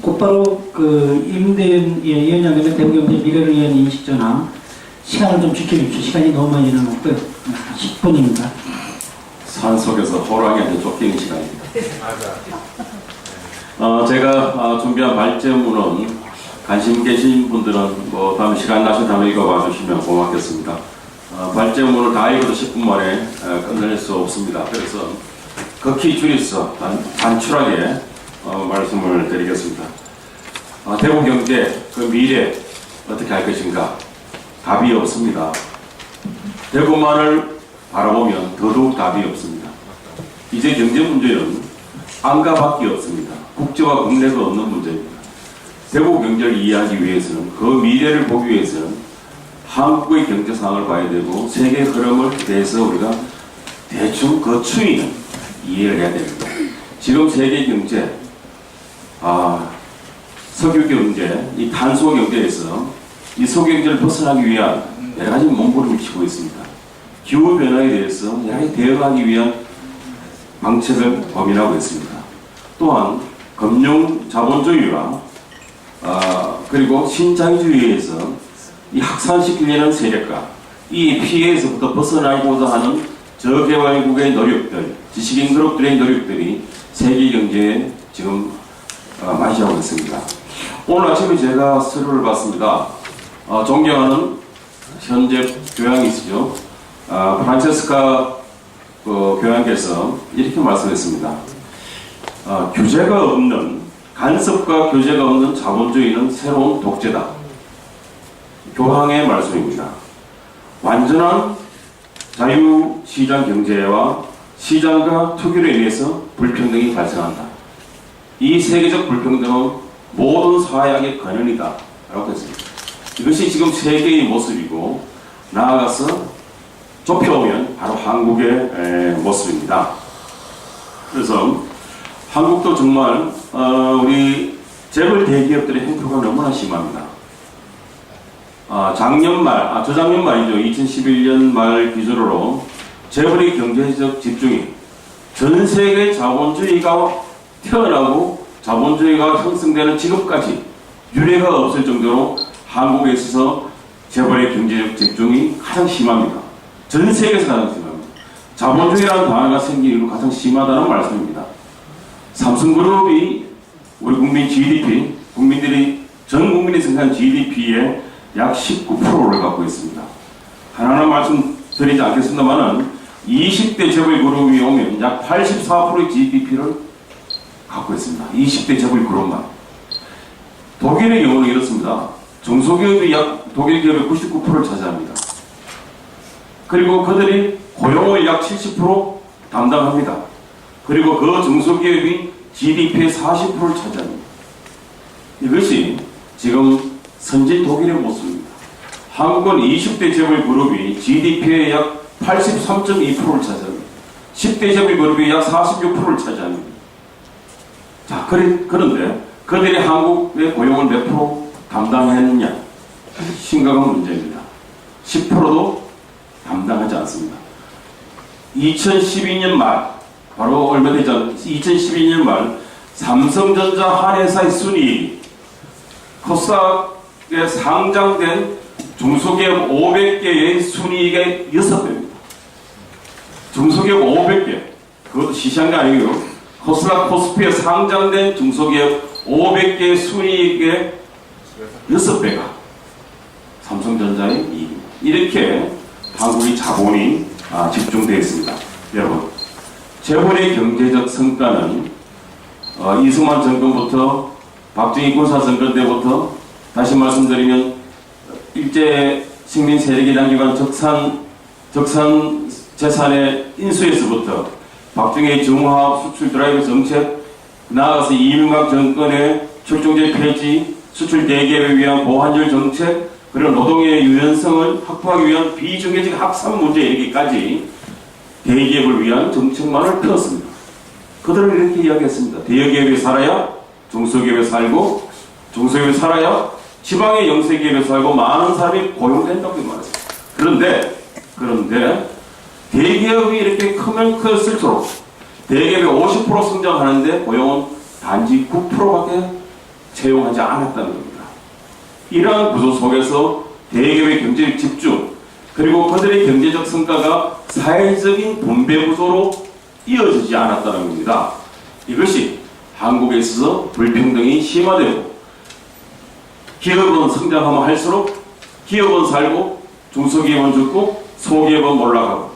곧바로 그 임대인 위원장님의 대구경제 미래를 위한 인식전화 시간을 좀 지켜주십시오. 시간이 너무 많이 남았고요. 10분입니다. 산속에서 호랑이한테 쫓기는 시간입니다. 제가 준비한 발제문은 관심 계신 분들은 뭐 다음에 시간 나서 다음에 읽어봐 주시면 고맙겠습니다. 발제문을 다 읽어도 10분 만에 끝낼 수 없습니다. 그래서 극히 줄여서 단출하게 말씀을 드리겠습니다. 대구 경제 그 미래 어떻게 할 것인가? 답이 없습니다. 대구만을 바라보면 더더욱 답이 없습니다. 이제 경제 문제는 안가밖에 없습니다. 국제와 국내가 없는 문제입니다. 대구 경제를 이해하기 위해서는 그 미래를 보기 위해서는 한국의 경제 상황을 봐야 되고 세계 흐름을 대해서 우리가 대충 그 추이는 이해를 해야 됩니다. 지금 세계 경제, 석유 경제, 이 탄소 경제에서 이 석유 경제를 벗어나기 위한 여러 가지 몸부림을 치고 있습니다. 기후 변화에 대해서 여러 가지 대응하기 위한 방책을 고민하고 있습니다. 또한 금융 자본주의와 그리고 신자유주의에서 이 확산시키려는 세력과 이 피해에서부터 벗어나고자 하는 저개발국의 노력들, 지식인 그룹들의 노력들이 세계 경제에 지금 마시하고 있습니다. 오늘 아침에 제가 서류를 봤습니다. 존경하는 현재 교양이시죠. 프란체스카 교양께서 이렇게 말씀했습니다. 규제가 없는, 간섭과 규제가 없는 자본주의는 새로운 독재다. 교황의 말씀입니다. 완전한 자유시장 경제와 시장과 투기로 인해서 불평등이 발생한다. 이 세계적 불평등은 모든 사회학의 근원이다 라고 했습니다. 이것이 지금 세계의 모습이고 나아가서 좁혀오면 바로 한국의 모습입니다. 그래서 한국도 정말 우리 재벌 대기업들의 행포가 너무나 심합니다. 작년 말, 저작년 말이죠. 2011년 말 기준으로 재벌의 경제적 집중이 전 세계 자본주의가 태어나고 자본주의가 형성되는 지금까지 유례가 없을 정도로 한국에 있어서 재벌의 경제적 집중이 가장 심합니다. 전 세계에서 가장 심합니다. 자본주의라는 단어가 생긴 이유로 가장 심하다는 말씀입니다. 삼성그룹이 우리 국민 GDP, 전 국민이 생산한 GDP의 약 19%를 갖고 있습니다. 하나하나 말씀드리지 않겠습니다만은 20대 재벌 그룹이 오면 약 84%의 GDP를 갖고 있습니다. 20대 재벌 그룹만. 독일의 경우는 이렇습니다. 중소기업이 독일 기업의 99%를 차지합니다. 그리고 그들이 고용을 약 70% 담당합니다. 그리고 그 중소기업이 GDP의 40%를 차지합니다. 이것이 지금 선진 독일의 모습입니다. 한국은 20대 재벌 그룹이 GDP의 약 83.2%를 차지합니다. 10대 재벌 그룹이 약 46%를 차지합니다. 자, 그런데 그들이 한국의 고용을 몇 프로 담당했느냐? 심각한 문제입니다. 10%도 담당하지 않습니다. 2012년 말, 바로 얼마 되지 않은 2012년 말 삼성전자 한 회사의 순이익이 코스닥에 상장된 중소기업 500개의 순이익의 6배입니다. 중소기업 500개, 그것도 시시한 게 아니고요. 코스닥 코스피에 상장된 중소기업 500개의 순이익의 6배가 삼성전자의 이익입니다. 이렇게 한국의 자본이 집중되어 있습니다. 여러분, 재벌의 경제적 성과는 이승만 정권부터 박정희 군사정권 때부터 다시 말씀드리면 일제 식민 세력이 단기간 적산 재산의 인수에서부터 박정희의 정화합 수출 드라이브 정책, 나아가서 이명박 정권의 출종제 폐지, 수출 대기업에 위한 보완율 정책, 그리고 노동의 유연성을 확보하기 위한 비정규직 학상 문제 이르기까지 대기업을 위한 정책만을 펴었습니다. 그들은 이렇게 이야기했습니다. 대기업이 살아야 중소기업에 살고, 중소기업에 살아야 지방의 영세기업에 살고 많은 사람이 고용된다고 말했습니다. 그런데 대기업이 이렇게 크면 클수록 대기업이 50% 성장하는데 고용은 단지 9%밖에 채용하지 않았다는 겁니다. 이러한 구조 속에서 대기업의 경제적 집중 그리고 그들의 경제적 성과가 사회적인 분배 구조로 이어지지 않았다는 겁니다. 이것이 한국에 있어서 불평등이 심화되고 기업은 성장하면 할수록 기업은 살고 중소기업은 죽고 소기업은 올라가고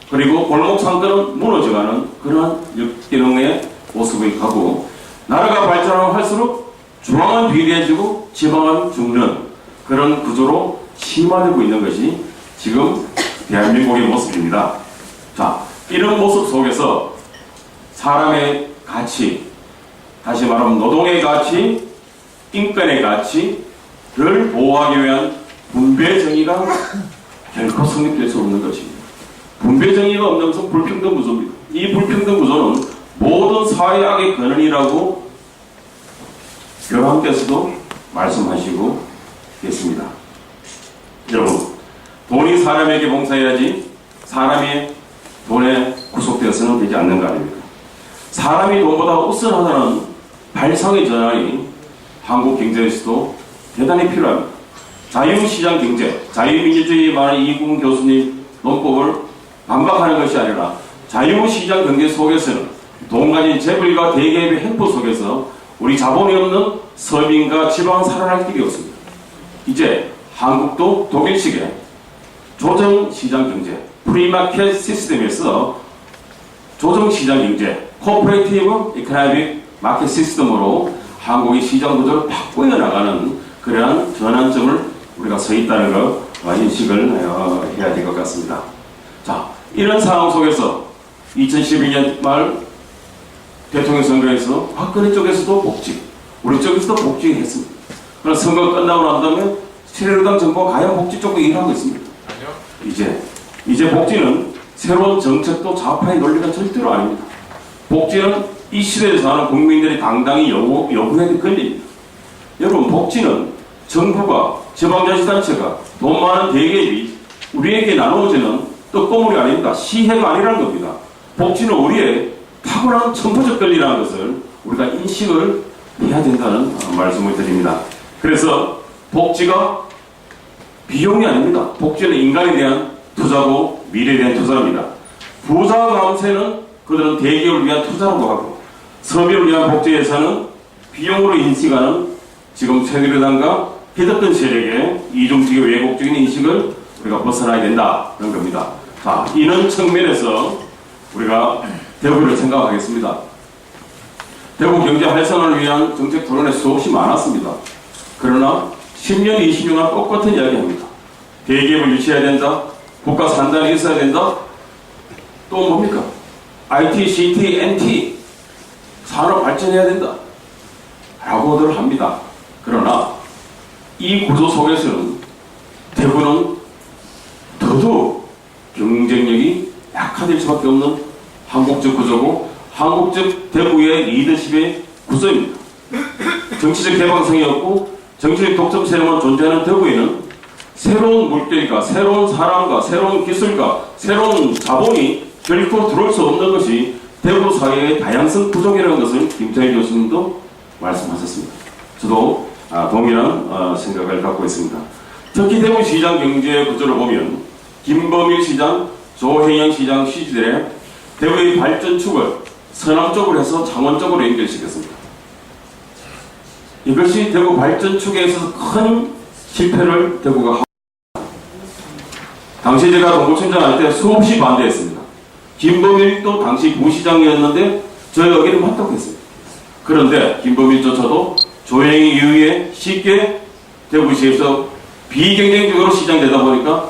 그리고 골목 상권은 무너져가는 그러한 역기능의 모습이 가고 나라가 발전하면 할수록 중앙은 비리해지고 지방은 죽는 그런 구조로 심화되고 있는 것이 지금 대한민국의 모습입니다. 자, 이런 모습 속에서 사람의 가치, 다시 말하면 노동의 가치, 인권의 가치를 보호하기 위한 분배 정의가 결코 성립될 수 없는 것입니다. 분배 정의가 없는 것은 불평등 구조입니다. 이 불평등 구조는 모든 사회악의 근원이라고 교황께서도 말씀하시고 계십니다. 여러분, 돈이 사람에게 봉사해야지 사람이 돈에 구속되어서는 되지 않는 거 아닙니까? 사람이 돈보다 우선하다는 발상의 전환이 한국 경제에서도 대단히 필요합니다. 자유시장 경제, 자유민주주의 말하는 이군 교수님 논법을 반박하는 것이 아니라 자유시장 경제 속에서는 돈 가진 재벌과 대기업의 횡포 속에서 우리 자본이 없는 서민과 지방은 살아날 길이 없습니다. 이제 한국도 독일식의 조정시장 경제, 프리마켓 시스템에서 조정시장 경제, 코퍼레이티브 이코노믹 마켓 시스템으로 한국의 시장 구조를 바꾸어 나가는 그러한 전환점을 우리가 서 있다는 거 인식을 해야 될 것 같습니다. 자, 이런 상황 속에서 2012년 말 대통령 선거에서 박근혜 쪽에서도 복지, 우리 쪽에서도 복지했습니다. 그러나 선거 끝나고 난 다음에 새누리당 정부가 과연 복지 쪽으로 일하고 있습니다. 아니요. 이제 복지는 새로운 정책도 좌파의 논리가 절대로 아닙니다. 복지는 이 시대에 사는 국민들이 당당히 요구해야 될 권리입니다. 여러분, 복지는 정부가, 지방자치단체가, 돈 많은 대기업이 우리에게 나누어지는 떡고물이 아닙니다. 시혜가 아니라는 겁니다. 복지는 우리의 타고난 천부적 권리라는 것을 우리가 인식을 해야 된다는 말씀을 드립니다. 그래서 복지가 비용이 아닙니다. 복지는 인간에 대한 투자고 미래에 대한 투자입니다. 부자 감세는 그들은 대기업을 위한 투자라고 하고 서민을 위한 복지 예산은 비용으로 인식하는 지금 새누리당과 기득권 세력의 이중적인 왜곡적인 인식을 우리가 벗어나야 된다 그런 겁니다. 자, 이런 측면에서 우리가 대구를 생각하겠습니다. 대구 경제 활성화를 위한 정책 토론에 수없이 많았습니다. 그러나 10년, 20년간 똑같은 이야기합니다. 대기업을 유치해야 된다. 국가 산단이 있어야 된다. 또 뭡니까? IT, CT, NT 산업 발전해야 된다. 라고들 합니다. 그러나 이 구조 속에서는 대구는 더더욱 경쟁력이 약화될 수밖에 없는 한국적 구조고 한국적 대구의 리더십의 구조입니다. 정치적 개방성이 없고 정치적 독점 세력만 존재하는 대구에는 새로운 물결과 새로운 사람과 새로운 기술과 새로운 자본이 결코 들어올 수 없는 것이 대구 사회의 다양성 부족이라는 것을 김태희 교수님도 말씀하셨습니다. 저도 동일한 생각을 갖고 있습니다. 특히 대구시장 경제 구조를 보면 김범일 시장, 조혜영 시장 시절에 대구의 발전축을 서남 쪽으로 해서 창원 쪽으로 연결시켰습니다. 이것이 대구 발전축에 있어서 큰 실패를 대구가 하고 당시 제가 동부청장 할 때 수없이 반대했습니다. 김범일도 당시 부시장이었는데 저희 의견을 맞다고했습니다. 그런데 김범일조차도 조행이 이후에 쉽게 대구시에서 비경쟁적으로 시장되다 보니까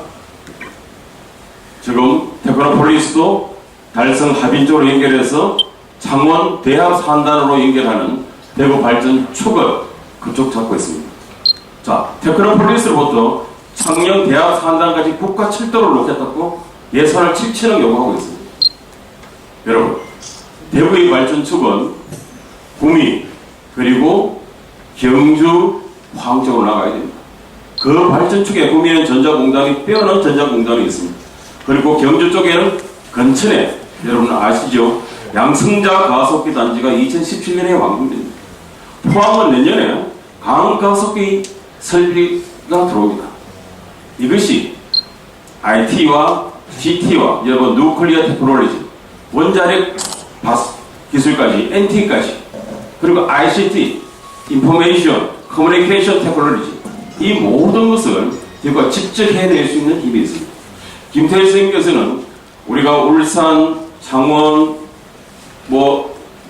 지금 테크노폴리스도 달성 합인 쪽으로 연결해서 창원 대합 산단으로 연결하는 대구 발전 축을 그쪽 잡고 있습니다. 자, 테크노폴리스로부터 창녕 대합 산단까지 국가 철도를 놓겠다고 예산을 7천억 요구하고 있습니다. 여러분, 대구의 발전 축은 구미 그리고 경주 포항 쪽으로 나가야 됩니다. 그 발전 축에 구미에는 전자공단이 빼어난 전자공단이 있습니다. 그리고 경주 쪽에는 근천에 여러분 아시죠? 양승자 가속기 단지가 2017년에 완공됩니다. 포항은 내년에 강가속기 설비가 들어옵니다. 이것이 IT와 GT와 여러분 누클리어 테크놀로지, 원자력 기술까지, NT까지, 그리고 ICT, 인포메이션, 커뮤니케이션 테크놀로지, 이 모든 것을 대구가 직접 해낼 수 있는 힘이 있습니다. 김태일 선생님께서는 우리가 울산, 창원,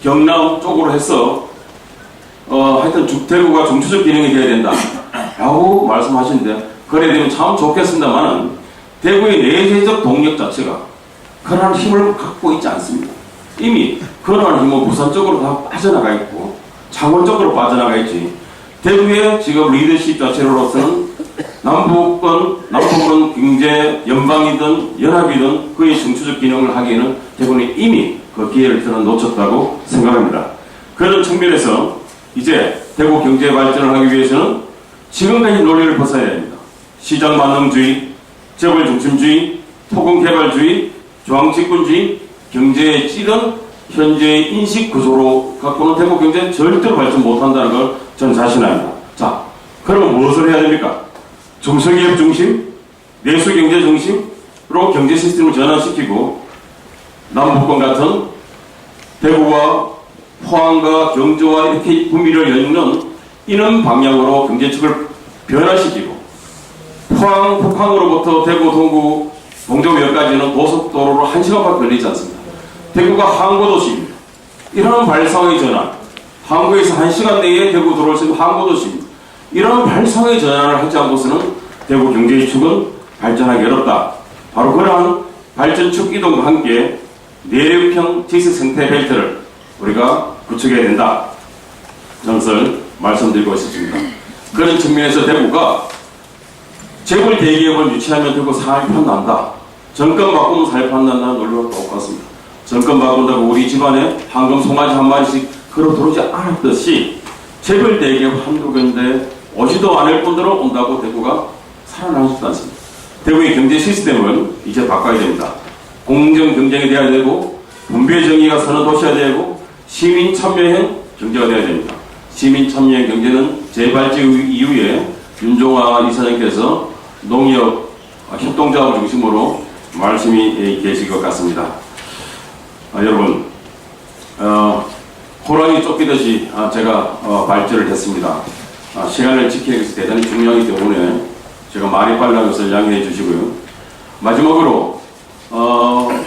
경남 쪽으로 해서 하여튼 대구가 중추적 기능이 되어야 된다 라고 말씀하시는데, 그래 되면 참 좋겠습니다만은 대구의 내재적 동력 자체가 그러한 힘을 갖고 있지 않습니다. 이미 그러한 힘은 부산 쪽으로 다 빠져나가 있고 창원 쪽으로 빠져나가 있지, 대구의 지금 리더십 자체로서는 남북은 경제 연방이든 연합이든 그의 중추적 기능을 하기에는 대구는 이미 그 기회를 저는 놓쳤다고 생각합니다. 그런 측면에서 이제 대구 경제 발전을 하기 위해서는 지금까지 논리를 벗어야 됩니다. 시장 만능주의, 재벌 중심주의, 토건 개발주의, 중앙집권주의, 경제의 찌른 현재의 인식 구조로 갖고는 대구 경제는 절대로 발전 못한다는 걸 저는 자신합니다. 자, 그러면 무엇을 해야 됩니까? 중소기업 중심, 내수경제 중심으로 경제 시스템을 전환시키고 남북권 같은 대구와 포항과 경주와 이렇게 구미를 엮는 이런 방향으로 경제축을 변화시키고, 포항, 북한으로부터 대구, 동구, 동정역까지는 고속도로로 1시간밖에 걸리지 않습니다. 대구가 항구도시입니다. 이런 발상의 전환, 항구에서 1시간 내에 대구 들어올 수 있는 항구도시입니다. 이런 발상의 전환을 하지 않고서는 대구 경제축은 발전하기 어렵다. 바로 그러한 발전축 이동과 함께 내륙형 지수 생태 벨트를 우리가 구축해야 된다. 것을 말씀드리고 있습니다. 그런 측면에서 대구가 재벌 대기업을 유치하면 대구 사활판 난다. 정권 바꾸면 사활판 난다는 논리와 똑같습니다. 정권 바꾼다고 우리 집안에 황금 송아지 한 마리씩 걸어 들어오지 않았듯이 재벌 대기업 한두 군데 오지도 않을 뿐더러 온다고 대구가 살아나지도 않습니다. 대구의 경제 시스템을 이제 바꿔야 됩니다. 공정 경쟁이 돼야 되고, 분배 정의가 서는 도시가 되고, 시민 참여형 경제가 되어야 됩니다. 시민 참여형 경제는 재발제 이후에 윤종화 이사장께서 농협 협동조합 중심으로 말씀이 계실 것 같습니다. 여러분, 호랑이 쫓기듯이 제가 발제를 했습니다. 시간을 지키는 것이 대단히 중요하기 때문에 제가 말이 빨라는 것을 양해해 주시고요. 마지막으로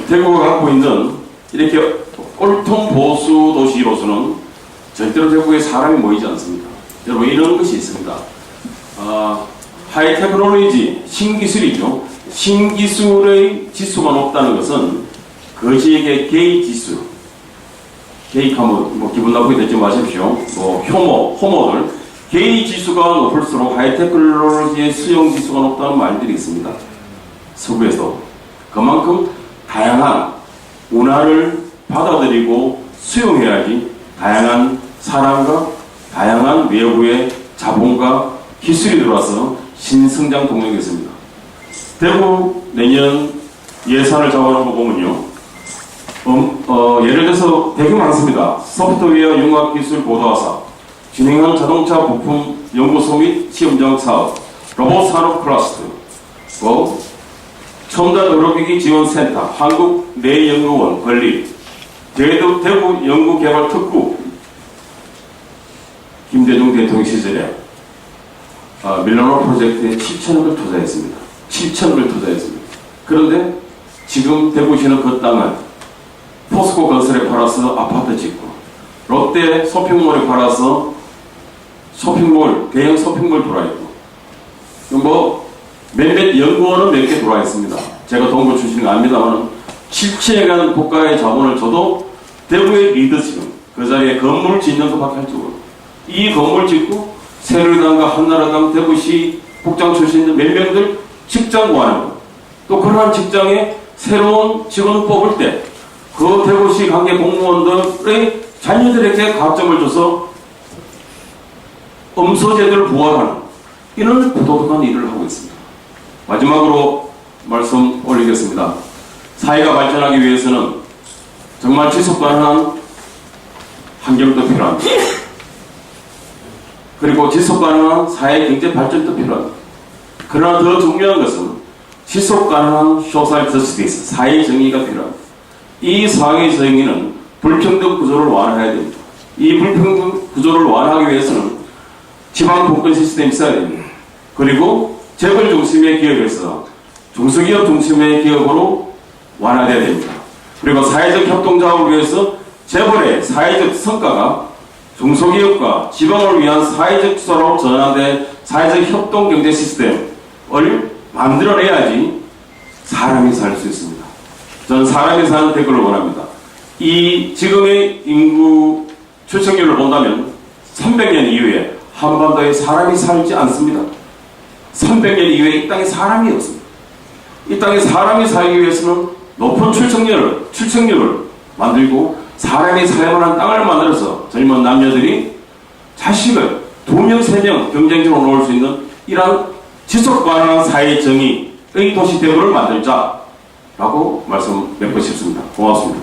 대구가 갖고 있는 이렇게 꼴통 보수 도시로서는 절대로 대구에 사람이 모이지 않습니다. 여러분, 이런 것이 있습니다. 하이테크놀로지, 신기술이죠. 신기술의 지수가 높다는 것은 거지에게 게이 지수, 게이하면 기분 나쁘게 듣지 마십시오. 호모들, 게이 지수가 높을수록 하이테크놀로지의 수용 지수가 높다는 말들이 있습니다. 서구에서. 그만큼 다양한 문화를 받아들이고 수용해야지 다양한 사람과 다양한 외부의 자본과 기술이 들어와서 신성장 동력이 있습니다. 대구 내년 예산을 잡아놓은 거 보면요. 예를 들어서 되게 많습니다. 소프트웨어 융합기술 고도화사, 진행형 자동차 부품 연구소 및 시험장 사업, 로봇 산업 클러스터, 첨단 의료기기 지원센터, 한국내연구원 건립, 대구 연구개발특구, 김대중 대통령 시절에 밀라노 프로젝트에 7천억을 투자했습니다. 7천억을 투자했습니다. 그런데 지금 대구시는 그 땅을 포스코 건설에 팔아서 아파트 짓고, 롯데 쇼핑몰에 팔아서 대형 쇼핑몰 들어와 있고, 몇몇 연구원은 몇 개 들어와 있습니다. 제가 동부 출신이 아닙니다만 7천여간 국가의 자본을 줘도 대구의 리더십은 그 자리에 건물 짓는 것밖에 할 줄 모르고, 이 건물 짓고 새누리당과 한나라당 대구시 국장 출신들 몇 명들 직장 구하는 것, 또 그러한 직장에 새로운 직원을 뽑을 때 그 대구시 관계 공무원들의 자녀들에게 가점을 줘서 음소제도를 부활하는 이런 부도덕한 일을 하고 있습니다. 마지막으로 말씀 올리겠습니다. 사회가 발전하기 위해서는 정말 지속 가능한 환경도 필요합니다. 그리고 지속 가능한 사회 경제 발전도 필요합니다. 그러나 더 중요한 것은 지속 가능한 소셜 저스티스, 사회 정의가 필요합니다. 이 사회 정의는 불평등 구조를 완화해야 됩니다. 이 불평등 구조를 완화하기 위해서는 지방 복권 시스템이 있어야 됩니다. 그리고 재벌 중심의 기업에서 중소기업 중심의 기업으로 완화돼야 됩니다. 그리고 사회적 협동 작업을 위해서 재벌의 사회적 성과가 중소기업과 지방을 위한 사회적 투자로 전환된 사회적 협동 경제 시스템을 만들어내야지 사람이 살 수 있습니다. 저는 사람이 사는 대구를 원합니다. 이 지금의 인구 출생률을 본다면 300년 이후에 한반도에 사람이 살지 않습니다. 300년 이후에 이 땅에 사람이 없습니다. 이 땅에 사람이 살기 위해서는 높은 출생률을 만들고 사람이 살만한 땅을 만들어서 젊은 남녀들이 자식을 2명, 3명 경쟁적으로 놓을 수 있는 이러한 지속 가능한 사회 정의의 도시 대구를 만들자라고 말씀 맺고 싶습니다. 고맙습니다.